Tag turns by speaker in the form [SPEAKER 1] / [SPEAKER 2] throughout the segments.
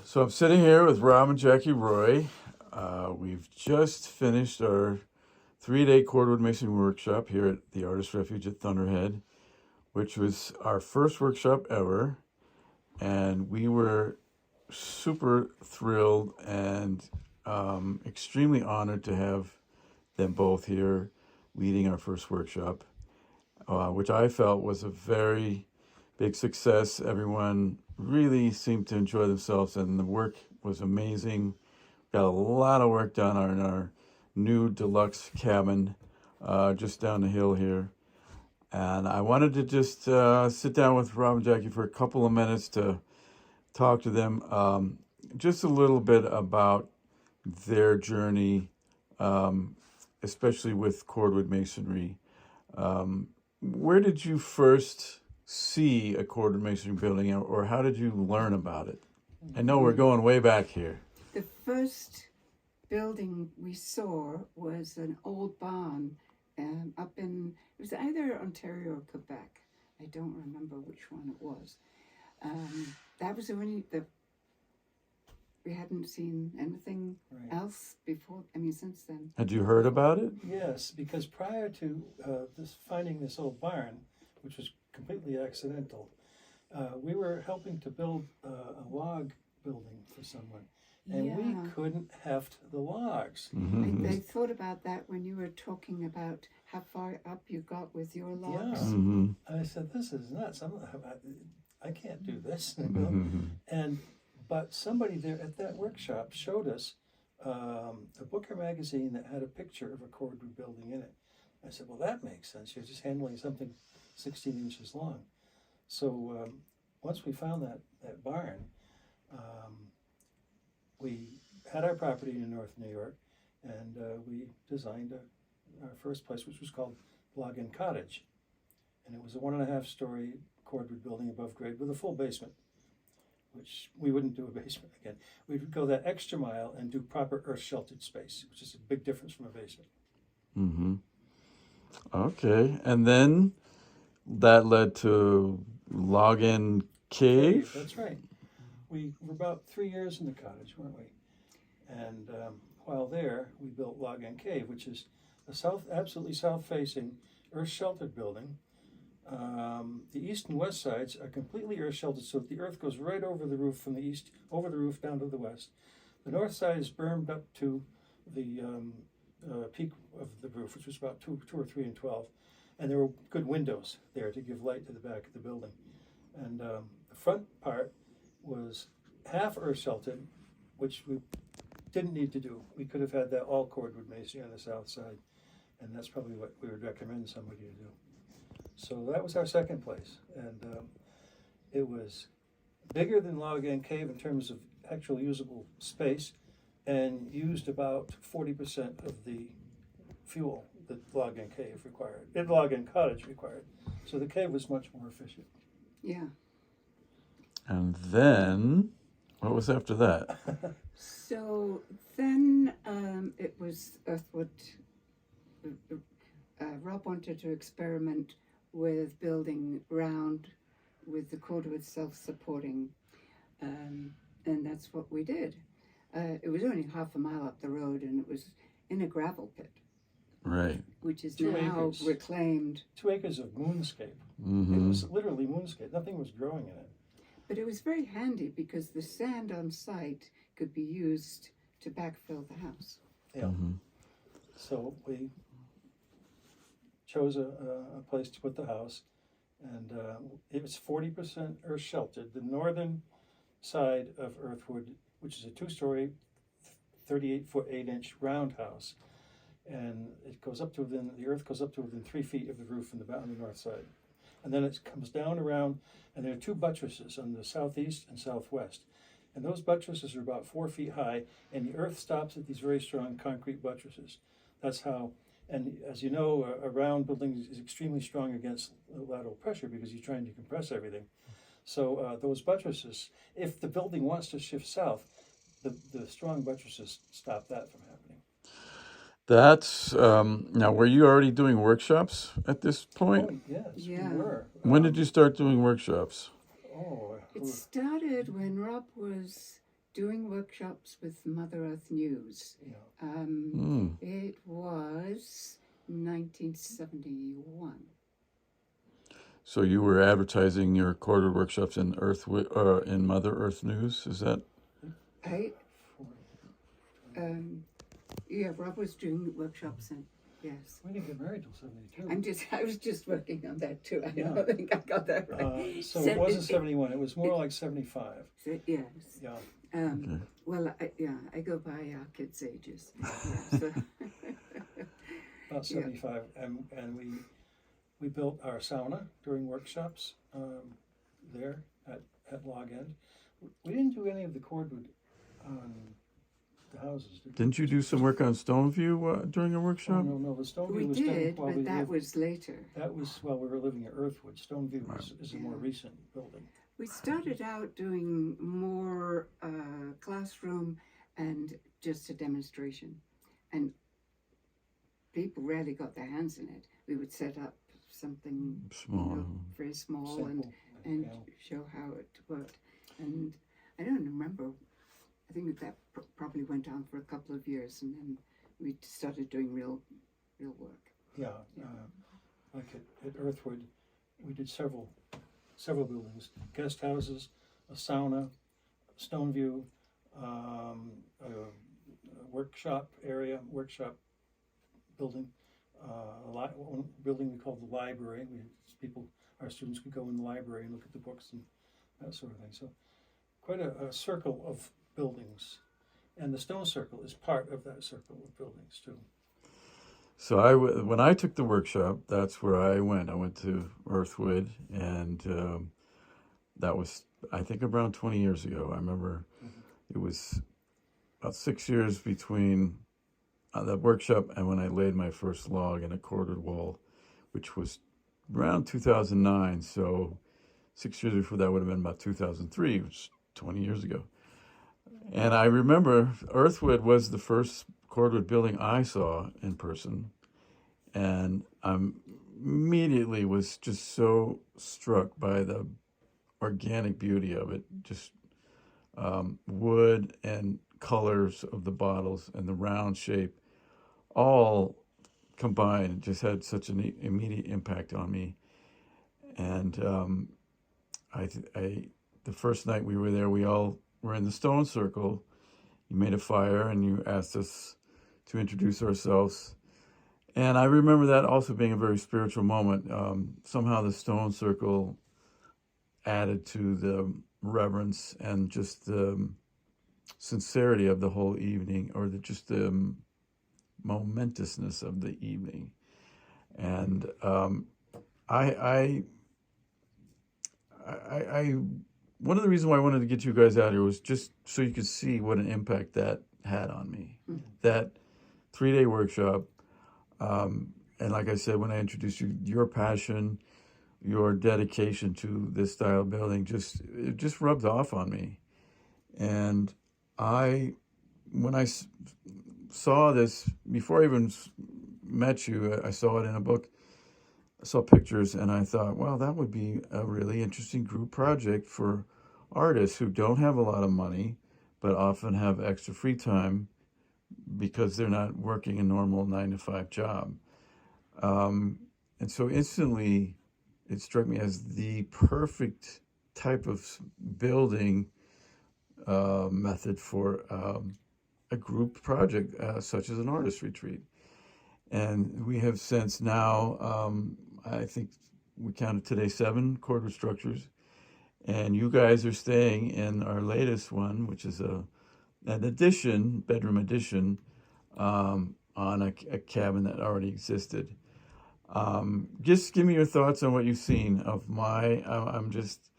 [SPEAKER 1] So I'm sitting here with Rob and Jaki Roy. We've just finished our 3-day cordwood masonry workshop here at the Artists Refuge at Thunderhead, which was our first workshop ever. And we were super thrilled and extremely honored to have them both here leading our first workshop, which I felt was a very big success. Everyone really seemed to enjoy themselves, and the work was amazing. Got a lot of work done on our new deluxe cabin just down the hill here. And I wanted to just sit down with Rob and Jaki for a couple of minutes to talk to them just a little bit about their journey, especially with cordwood masonry. Where did you first see a cordwood masonry building, or how did you learn about it? I know we're going way back here.
[SPEAKER 2] The first building we saw was an old barn up in, it was either Ontario or Quebec. I don't remember which one it was. That was the only, we hadn't seen anything else before, since then.
[SPEAKER 1] Had you heard about it?
[SPEAKER 3] Yes, because prior to finding this old barn, which was completely accidental, we were helping to build a log building for someone, and we couldn't heft the logs.
[SPEAKER 1] Mm-hmm.
[SPEAKER 2] I thought about that when you were talking about how far up you got with your logs.
[SPEAKER 3] Yeah.
[SPEAKER 1] Mm-hmm.
[SPEAKER 3] I said, "This is nuts. I can't do this."
[SPEAKER 1] Mm-hmm.
[SPEAKER 3] But somebody there at that workshop showed us a Booker magazine that had a picture of a cordwood building in it. I said, "Well, that makes sense. You're just handling something 16 inches long." So once we found that barn, we had our property in North New York, and we designed our first place, which was called Log-In Cottage. And it was a 1.5-story cordwood building above grade with a full basement, which we wouldn't do a basement again. We'd go that extra mile and do proper earth-sheltered space, which is a big difference from a basement.
[SPEAKER 1] Mm-hmm. Okay, and then that led to Log-In Cave?
[SPEAKER 3] That's right. We were about 3 years in the cottage, weren't we? And while there, we built Log-In Cave, which is a absolutely south-facing, earth-sheltered building. The east and west sides are completely earth-sheltered, so that the earth goes right over the roof from the east, over the roof down to the west. The north side is bermed up to the peak of the roof, which was about 2 or 3 and 12. And there were good windows there to give light to the back of the building. And the front part was half earth-sheltered, which we didn't need to do. We could have had that all cordwood masonry on the south side, and that's probably what we would recommend somebody to do. So that was our second place, and it was bigger than Log-In Cave in terms of actual usable space, and used about 40% of the fuel that Log-In Cave required, Log-In Cottage required. So the cave was much more efficient.
[SPEAKER 2] Yeah.
[SPEAKER 1] And then, what was after that?
[SPEAKER 2] So then it was Earthwood. Rob wanted to experiment with building round with the cordwood self-supporting, and that's what we did. It was only half a mile up the road, and it was in a gravel pit.
[SPEAKER 1] Right.
[SPEAKER 2] Which is
[SPEAKER 3] 2
[SPEAKER 2] now
[SPEAKER 3] acres.
[SPEAKER 2] reclaimed.
[SPEAKER 3] 2 acres of moonscape.
[SPEAKER 1] Mm-hmm.
[SPEAKER 3] It was literally moonscape. Nothing was growing in it.
[SPEAKER 2] But it was very handy because the sand on site could be used to backfill the house.
[SPEAKER 3] Yeah.
[SPEAKER 1] Mm-hmm.
[SPEAKER 3] So we chose a place to put the house, and it was 40% earth sheltered. The northern side of Earthwood, which is a 2-story, 38-foot 8-inch roundhouse, and it goes up to the earth goes up to within 3 feet of the roof on the north side, and then it comes down around, and there are 2 buttresses on the southeast and southwest, and those buttresses are about 4 feet high, and the earth stops at these very strong concrete buttresses. That's how. And as you know, a round building is extremely strong against lateral pressure because you're trying to compress everything. So those buttresses, if the building wants to shift south, the strong buttresses stop that from happening.
[SPEAKER 1] That's, now, were you already doing workshops at this point?
[SPEAKER 3] Oh, yes,
[SPEAKER 2] Yeah.
[SPEAKER 3] we were.
[SPEAKER 1] When did you start doing workshops?
[SPEAKER 2] It started when Rob was doing workshops with Mother Earth News.
[SPEAKER 3] Yeah.
[SPEAKER 2] It was 1971.
[SPEAKER 1] So you were advertising your cordwood workshops in in Mother Earth News, is that?
[SPEAKER 2] Yeah, Rob was doing workshops and yes.
[SPEAKER 3] We didn't get married till 72.
[SPEAKER 2] I was just working on that too. I
[SPEAKER 3] Yeah.
[SPEAKER 2] don't think I got that right.
[SPEAKER 3] So it wasn't 71. It was more like 75.
[SPEAKER 2] Yes.
[SPEAKER 3] Yeah.
[SPEAKER 1] Okay.
[SPEAKER 2] Well, I go by our kids' ages. Yeah, so.
[SPEAKER 3] About 75, and we built our sauna during workshops there at Log End. We didn't do any of the cordwood on the houses.
[SPEAKER 1] Didn't you do some work on Stoneview during a
[SPEAKER 3] Oh,
[SPEAKER 1] workshop?
[SPEAKER 3] no, the Stoneview
[SPEAKER 2] We
[SPEAKER 3] was
[SPEAKER 2] did,
[SPEAKER 3] done while
[SPEAKER 2] but
[SPEAKER 3] we
[SPEAKER 2] that
[SPEAKER 3] lived.
[SPEAKER 2] was later.
[SPEAKER 3] That was while we were living at Earthwood. Stoneview is a more
[SPEAKER 2] Yeah.
[SPEAKER 3] recent building.
[SPEAKER 2] We started out doing more classroom and just a demonstration. And people rarely got their hands in it. We would set up something
[SPEAKER 1] Small.
[SPEAKER 2] very small
[SPEAKER 3] Simple,
[SPEAKER 2] and
[SPEAKER 3] yeah.
[SPEAKER 2] show how it worked. And I don't remember, I think that probably went on for a couple of years and then we started doing real work.
[SPEAKER 3] Yeah, like at Earthwood, we did several buildings, guest houses, a sauna, Stoneview, a workshop building, one building we called the library. Our students could go in the library and look at the books and that sort of thing. So quite a circle of buildings. And the stone circle is part of that circle of buildings too.
[SPEAKER 1] So when I took the workshop, that's where I went. I went to Earthwood, and that was, I think, around 20 years ago. I remember it was about 6 years between that workshop and when I laid my first log in a cordwood wall, which was around 2009. So 6 years before that would have been about 2003, which is 20 years ago. And I remember Earthwood was the first cordwood building I saw in person, and I immediately was just so struck by the organic beauty of it, just wood and colors of the bottles and the round shape, all combined, just had such an immediate impact on me. And the first night we were there, we all were in the stone circle. You made a fire and you asked us to introduce ourselves. And I remember that also being a very spiritual moment. Somehow the stone circle added to the reverence and just the sincerity of the whole evening, or just the momentousness of the evening. And I one of the reasons why I wanted to get you guys out here was just so you could see what an impact that had on me. Mm-hmm. That 3-day workshop, and like I said, when I introduced you, your passion, your dedication to this style of building, it just rubbed off on me. And when I saw this, before I even met you, I saw it in a book. I saw pictures and I thought, wow, that would be a really interesting group project for artists who don't have a lot of money, but often have extra free time because they're not working a normal 9-to-5 job. And so instantly it struck me as the perfect type of building method for a group project such as an artist retreat. And we have since now, I think we counted today 7 cordwood structures. And you guys are staying in our latest one, which is an addition, bedroom addition, on a cabin that already existed. Just give me your thoughts on what you've seen of I'm just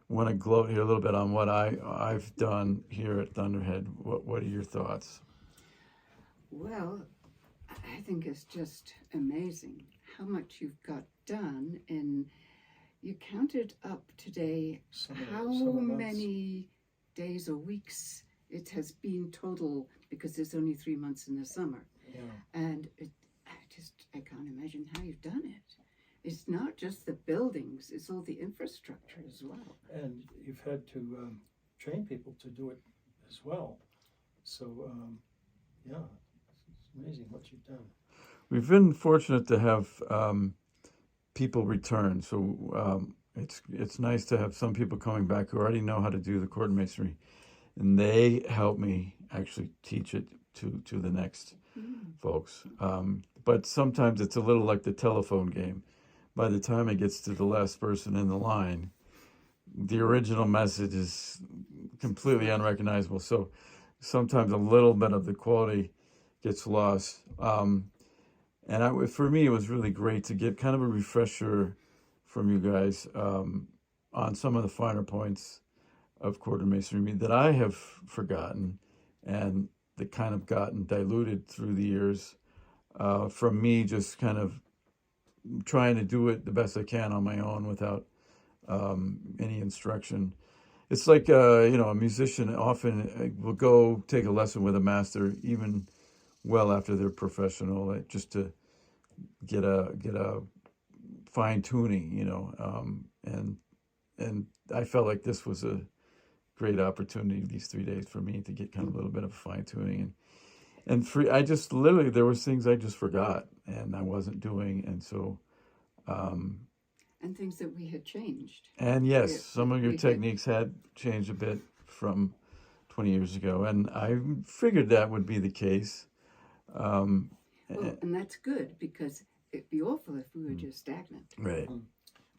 [SPEAKER 1] want to gloat here a little bit on what I've done here at Thunderhead. What are your thoughts?
[SPEAKER 2] Well, I think it's just amazing how much you've got done. And you counted up today how many days or weeks it has been total, because there's only 3 months in the summer.
[SPEAKER 3] Yeah.
[SPEAKER 2] And I can't imagine how you've done it. It's not just the buildings, it's all the infrastructure as well.
[SPEAKER 3] And you've had to train people to do it as well. So, yeah, it's amazing what you've done.
[SPEAKER 1] We've been fortunate to have people return, so it's nice to have some people coming back who already know how to do the cord masonry, and they help me actually teach it to the next folks. But sometimes it's a little like the telephone game. By the time it gets to the last person in the line, the original message is completely unrecognizable. So sometimes a little bit of the quality gets lost. For me, it was really great to get kind of a refresher from you guys on some of the finer points of cordwood masonry that I have forgotten and that kind of gotten diluted through the years from me just kind of trying to do it the best I can on my own without any instruction. It's like a musician often will go take a lesson with a master even well after they're professional, just to get a fine tuning, and I felt like this was a great opportunity these 3 days for me to get kind of a little bit of fine tuning and free. I just literally there was things I just forgot and I wasn't doing, and so.
[SPEAKER 2] And things that we had changed.
[SPEAKER 1] And yes, some of your techniques had changed a bit from 20 years ago, and I figured that would be the case.
[SPEAKER 2] Well, and that's good, because it'd be awful if we were just stagnant.
[SPEAKER 1] Right.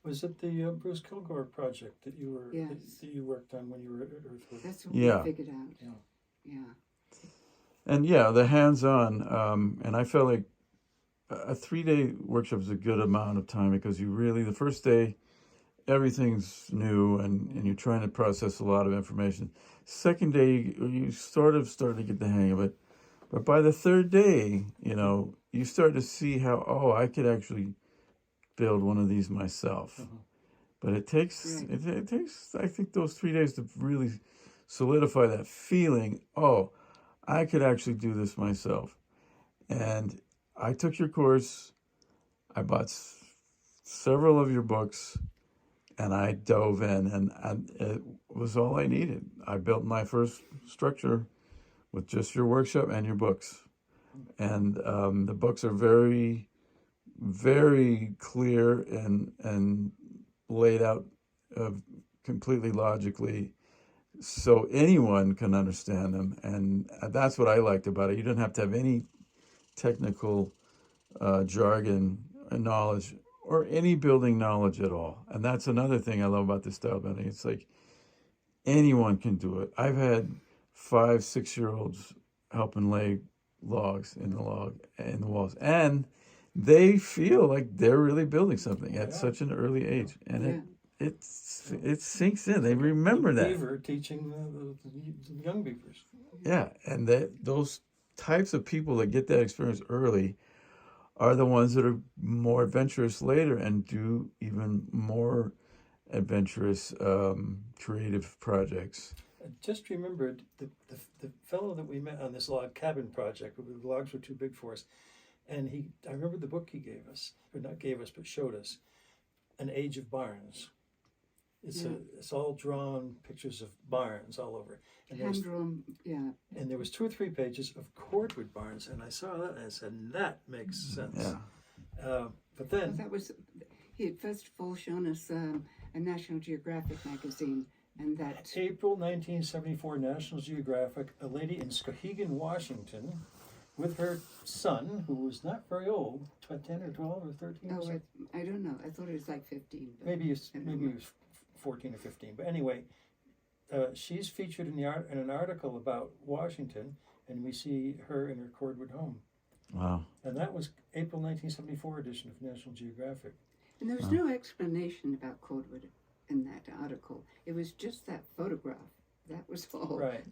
[SPEAKER 3] Was it the Bruce Kilgore project that you were
[SPEAKER 2] Yes.
[SPEAKER 3] that you worked on when you were at Earthwood?
[SPEAKER 2] That's what
[SPEAKER 1] Yeah.
[SPEAKER 2] we figured out.
[SPEAKER 3] Yeah.
[SPEAKER 2] Yeah.
[SPEAKER 1] And yeah, the hands-on, and I felt like a 3-day workshop is a good amount of time because you really, the first day, everything's new and you're trying to process a lot of information. Second day, you sort of start to get the hang of it. But by the third day, you start to see how, I could actually build one of these myself. But it takes, it takes, I think, those 3 days to really solidify that feeling, I could actually do this myself. And I took your course, I bought several of your books, and I dove in, and it was all I needed. I built my first structure with just your workshop and your books. And the books are very, very clear and laid out completely logically, so anyone can understand them. And that's what I liked about it. You didn't have to have any technical jargon and knowledge or any building knowledge at all. And that's another thing I love about this style building. It's like anyone can do it. I've had 5-6-year-olds helping lay logs in the walls, and they feel like they're really building something at such an early age, and it sinks in. They remember that.
[SPEAKER 3] Beaver teaching the young beavers.
[SPEAKER 1] Yeah, and those types of people that get that experience early are the ones that are more adventurous later and do even more adventurous creative projects.
[SPEAKER 3] I just remembered the fellow that we met on this log cabin project, but the logs were too big for us. And I remember the book he gave us, or not gave us, but showed us, An Age of Barns. It's all drawn pictures of barns all over. And
[SPEAKER 2] Hand drawn,
[SPEAKER 3] and there was 2 or 3 pages of cordwood barns, and I saw that and I said, that makes sense.
[SPEAKER 1] Yeah.
[SPEAKER 3] But then
[SPEAKER 2] that was, he had first of all shown us a National Geographic magazine, and that
[SPEAKER 3] April 1974, National Geographic, a lady in Skowhegan, Washington, with her son, who was not very old, 10 or 12 or 13 or something.
[SPEAKER 2] I don't know. I thought it was like 15. But
[SPEAKER 3] Maybe he was 14 or 15. But anyway, she's featured in an article about Washington, and we see her in her cordwood home.
[SPEAKER 1] Wow.
[SPEAKER 3] And that was April 1974 edition of National Geographic.
[SPEAKER 2] And there was no explanation about cordwood in that article. It was just that photograph. That was all.
[SPEAKER 3] Right.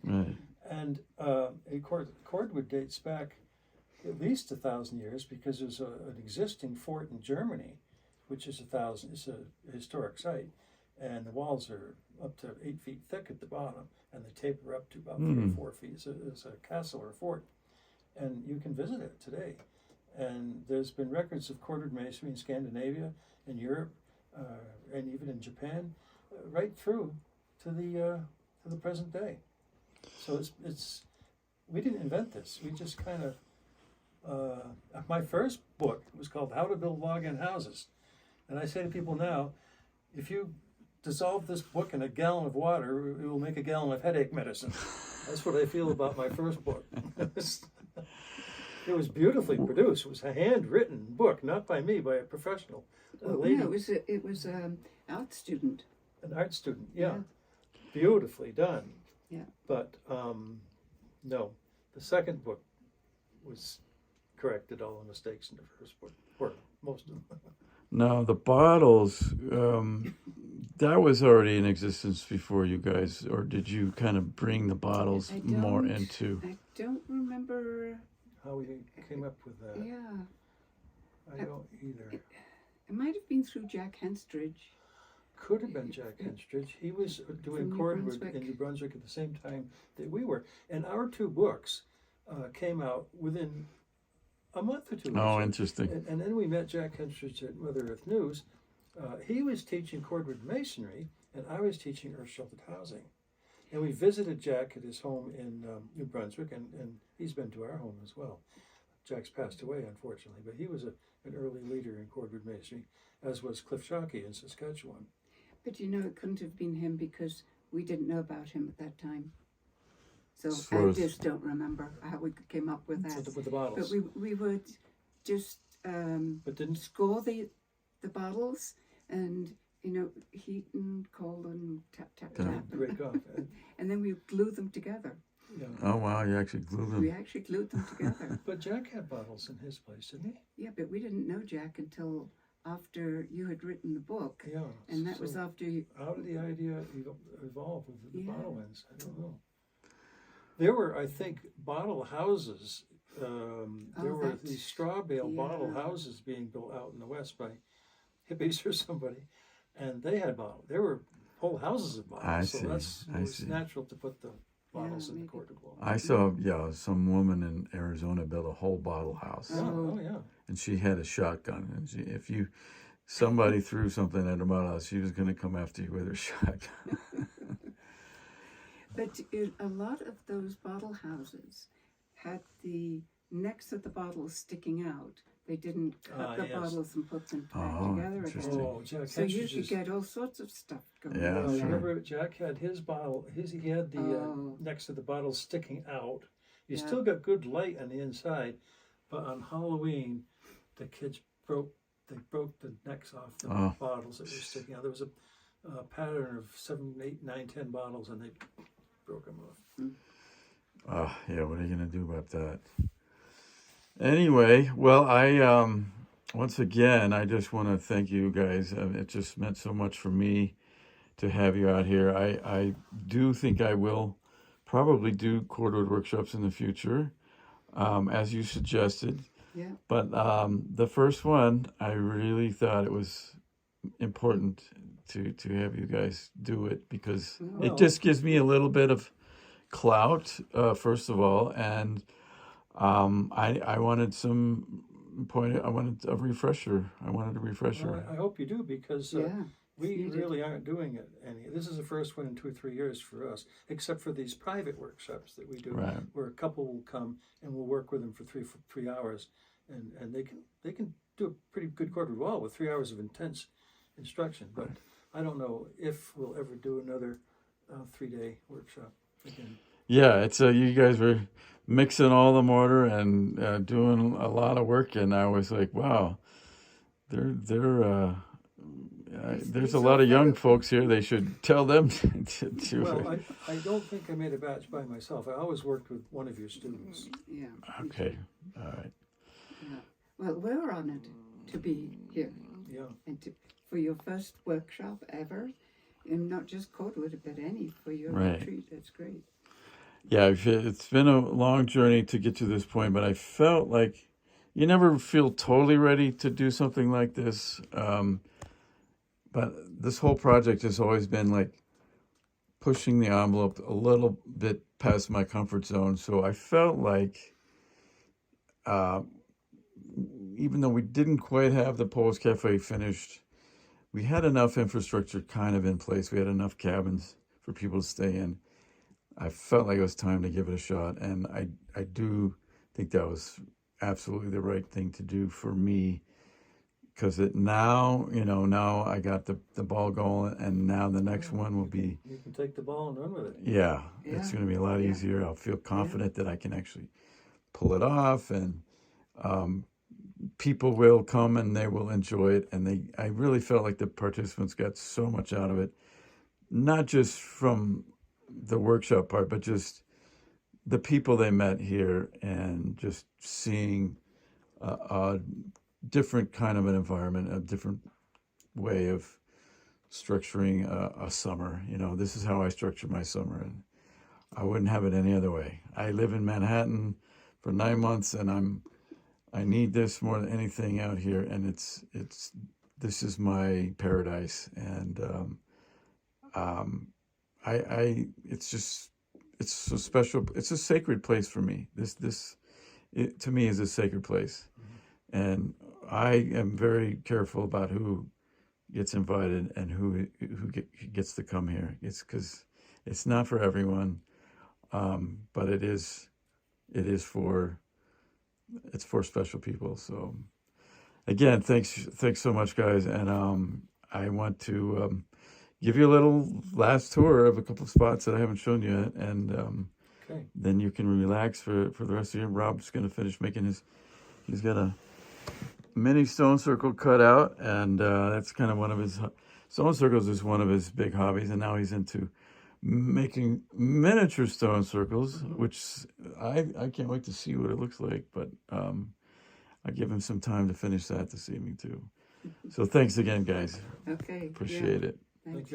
[SPEAKER 3] And cordwood dates back at least 1,000 years, because there's an existing fort in Germany, which is it's a historic site, and the walls are up to 8 feet thick at the bottom, and they taper up to about 3 or 4 feet. So it's a castle or a fort, and you can visit it today. And there's been records of cordwood masonry in Scandinavia, in Europe, and even in Japan, right through to the present day. So it's we didn't invent this. We just kind of my first book was called How to Build Log-In Houses, and I say to people now, if you dissolve this book in a gallon of water, it will make a gallon of headache medicine. That's what I feel about my first book. It was beautifully produced. It was a handwritten book, not by me, by a professional lady,
[SPEAKER 2] No, it was art student.
[SPEAKER 3] an art student. Yeah, beautifully done.
[SPEAKER 2] Yeah.
[SPEAKER 3] But no, the second book was corrected all the mistakes in the first book, or most of them.
[SPEAKER 1] Now the bottles, that was already in existence before you guys, or did you kind of bring the bottles more into?
[SPEAKER 2] I don't remember.
[SPEAKER 3] How we came up with that,
[SPEAKER 2] Yeah,
[SPEAKER 3] I don't either.
[SPEAKER 2] it might have been through Jack Henstridge.
[SPEAKER 3] Could have been Jack Henstridge. He was doing
[SPEAKER 2] From New
[SPEAKER 3] cordwood
[SPEAKER 2] Brunswick.
[SPEAKER 3] in New Brunswick at the same time that we were. And our two books came out within a month or two.
[SPEAKER 1] Oh,
[SPEAKER 3] or so.
[SPEAKER 1] interesting.
[SPEAKER 3] And then we met Jack Henstridge at Mother Earth News. He was teaching cordwood masonry, and I was teaching earth sheltered housing. And we visited Jack at his home in New Brunswick, and he's been to our home as well. Jack's passed away, unfortunately, but he was an early leader in cordwood masonry, as was Cliff Shockey in Saskatchewan.
[SPEAKER 2] But you know, it couldn't have been him because we didn't know about him at that time. So
[SPEAKER 1] As far
[SPEAKER 2] I
[SPEAKER 1] as-
[SPEAKER 2] just don't remember how we came up with that.
[SPEAKER 3] With the bottles.
[SPEAKER 2] But we would just
[SPEAKER 3] But didn't
[SPEAKER 2] score the bottles and, you know, heat and cold and tap, tap,
[SPEAKER 1] Yeah.
[SPEAKER 2] tap.
[SPEAKER 3] break off.
[SPEAKER 2] And then we glue them together.
[SPEAKER 3] Yeah.
[SPEAKER 1] Oh wow, you actually glued
[SPEAKER 2] We
[SPEAKER 1] them.
[SPEAKER 2] actually glued them together.
[SPEAKER 3] But Jack had bottles in his place, didn't he?
[SPEAKER 2] Yeah, but we didn't know Jack until after you had written the book.
[SPEAKER 3] Yeah.
[SPEAKER 2] And that was
[SPEAKER 3] So
[SPEAKER 2] after you,
[SPEAKER 3] how did the idea evolve with the
[SPEAKER 2] Yeah.
[SPEAKER 3] bottle ends? I don't know. There were, I think, bottle houses. There were
[SPEAKER 2] that-
[SPEAKER 3] these straw bale bottle
[SPEAKER 2] yeah.
[SPEAKER 3] houses being built out in the West by hippies or somebody, and they had bottles. There were whole houses of bottles.
[SPEAKER 1] I
[SPEAKER 3] so
[SPEAKER 1] see,
[SPEAKER 3] that's
[SPEAKER 1] I
[SPEAKER 3] it was
[SPEAKER 1] see.
[SPEAKER 3] natural to put the bottles in the
[SPEAKER 2] maybe.
[SPEAKER 3] cordwood wall.
[SPEAKER 1] I saw, some woman in Arizona built a whole bottle house,
[SPEAKER 3] Yeah, oh yeah.
[SPEAKER 1] and she had a shotgun. And somebody threw something at her bottle house, she was going to come after you with her shotgun.
[SPEAKER 2] but a lot of those bottle houses had the necks of the bottles sticking out. They didn't cut the
[SPEAKER 3] yes.
[SPEAKER 2] bottles and put them back
[SPEAKER 1] Oh,
[SPEAKER 2] together
[SPEAKER 1] interesting.
[SPEAKER 2] again.
[SPEAKER 3] Oh, Jack
[SPEAKER 2] So you could
[SPEAKER 3] Henstridge's-
[SPEAKER 2] get all sorts of stuff going
[SPEAKER 1] Yeah,
[SPEAKER 2] on.
[SPEAKER 3] Well,
[SPEAKER 1] sure.
[SPEAKER 3] remember, Jack had his bottle. He had the
[SPEAKER 2] Oh.
[SPEAKER 3] next to the bottle sticking out. You
[SPEAKER 2] Yeah.
[SPEAKER 3] still got good light on the inside, but on Halloween, the kids broke the necks off the
[SPEAKER 1] Oh.
[SPEAKER 3] bottles that were sticking out. There was a pattern of 7, 8, 9, 10 bottles, and they broke them off.
[SPEAKER 1] Yeah, what are you going to do about that? Anyway, well, once again, I just want to thank you guys. It just meant so much for me to have you out here. I do think I will probably do cordwood workshops in the future, as you suggested.
[SPEAKER 2] Yeah.
[SPEAKER 1] But the first one, I really thought it was important to have you guys do it because
[SPEAKER 3] Well-
[SPEAKER 1] it just gives me a little bit of clout, first of all, and I wanted I wanted a refresher.
[SPEAKER 3] Well, I hope you do because
[SPEAKER 2] Yeah.
[SPEAKER 3] we
[SPEAKER 2] needed.
[SPEAKER 3] really aren't doing it any. This is the first one in 2 or 3 years for us, except for these private workshops that we do,
[SPEAKER 1] Right.
[SPEAKER 3] where a couple will come and we'll work with them for 3 hours, and they can do a pretty good cordwood wall with 3 hours of intense instruction. But I don't know if we'll ever do another 3-day workshop again.
[SPEAKER 1] Yeah, it's you guys were mixing all the mortar and doing a lot of work, and I was like, wow, there's a lot of young folks here. They should tell them to do
[SPEAKER 3] Well,
[SPEAKER 1] it.
[SPEAKER 3] I don't think I made a batch by myself. I always worked with one of your students.
[SPEAKER 2] Yeah.
[SPEAKER 1] Okay, all right.
[SPEAKER 2] Yeah. Well, we're honored to be here
[SPEAKER 3] Yeah.
[SPEAKER 2] and for your first workshop ever, and not just cordwood, but any for your
[SPEAKER 1] Right.
[SPEAKER 2] retreat. That's great.
[SPEAKER 1] Yeah, it's been a long journey to get to this point, but I felt like you never feel totally ready to do something like this. But this whole project has always been like pushing the envelope a little bit past my comfort zone. So I felt like, even though we didn't quite have the Polish Cafe finished, we had enough infrastructure kind of in place. We had enough cabins for people to stay in. I felt like it was time to give it a shot, and I do think that was absolutely the right thing to do for me, because now now I got the ball going, and now the next one will be,
[SPEAKER 3] You can take the ball and run with it.
[SPEAKER 1] yeah, it's
[SPEAKER 2] Yeah.
[SPEAKER 1] going to be a lot
[SPEAKER 2] Yeah.
[SPEAKER 1] easier. I'll feel confident that I can actually pull it off, and people will come and they will enjoy it. And I really felt like the participants got so much out of it, not just from the workshop part, but just the people they met here, and just seeing a different kind of an environment, a different way of structuring a summer. This is how I structure my summer, and I wouldn't have it any other way. I live in Manhattan for 9 months, and I need this more than anything out here, and this is my paradise. And it's so special. It's a sacred place for me. It to me is a sacred place, and I am very careful about who gets invited and who gets to come here. It's because it's not for everyone, but it's for special people. So again, thanks so much, guys, and I want to give you a little last tour of a couple of spots that I haven't shown you yet, and
[SPEAKER 3] Okay.
[SPEAKER 1] then you can relax for the rest of the year. Rob's going to finish making he's got a mini stone circle cut out, and that's kind of one of his, stone circles is one of his big hobbies, and now he's into making miniature stone circles, which I can't wait to see what it looks like, but I give him some time to finish that this evening too. So thanks again, guys.
[SPEAKER 2] Okay.
[SPEAKER 1] Appreciate
[SPEAKER 2] yeah.
[SPEAKER 1] it.
[SPEAKER 2] Thank you.